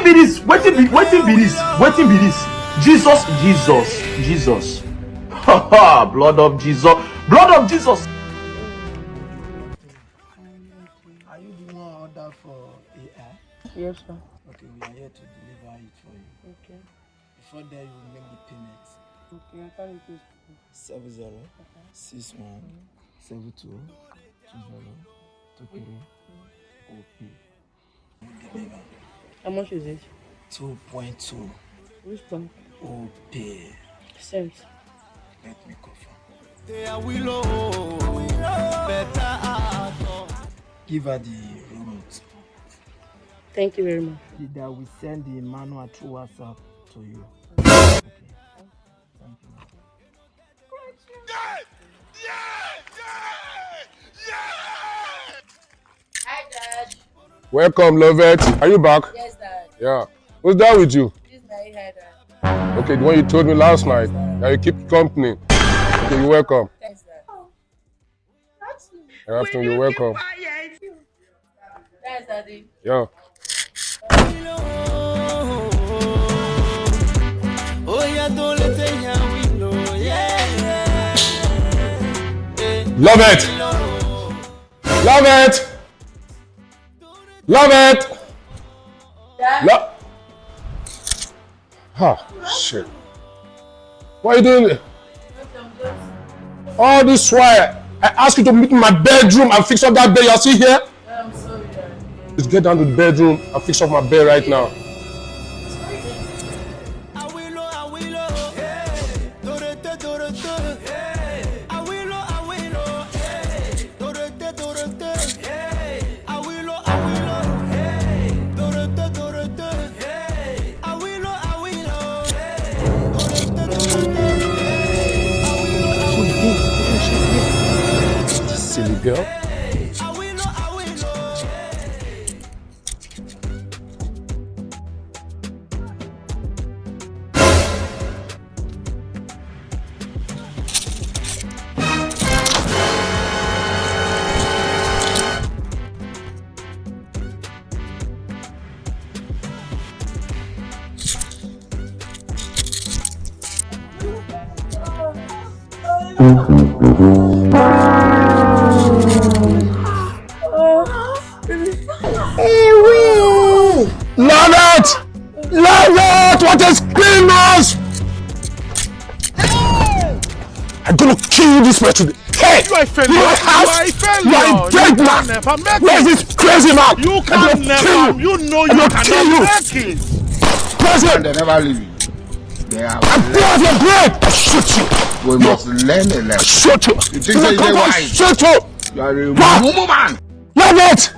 be this? Waiting be this? Jesus. Haha, blood of Jesus. Are you the one order for AI? Yes, sir. Okay, we are here to deliver it for you. Okay. Before that, you will make the payment. Okay, I can't repeat. 70-61-72-20-23 How much is it? 2.2 Which bank? OP. Cents. Let me confirm. Give her the remote. Thank you very much. That we send the manual through WhatsApp to you. Okay. Thank you. Hi, Dad. Welcome, Lovette. Are you back? Yes, Dad. Yeah. What's that with you? This is my hair, Dad. Okay, the one you told me last night. That you keep company. Okay, you're welcome. Thanks, Dad. After you're welcome. Thanks, Daddy. Yeah. Love it! Dad? Shit. What are you doing? All this while, I asked you to meet in my bedroom and fix up that bed. You're still here? I'm sorry, Dad. Let's get down to the bedroom and fix up my bed right now. Silly girl. Love it! What is screamers? I'm gonna kill you this way today. Hey! You are a failure. You are a dead man. Where is this crazy man? You can never. You know you cannot make it. President! They never leave you. They are. I'm proud of your brain. I shoot you. We must learn a lesson. Shoot you. You think they wise? Shoot you. You are a woman. Love it!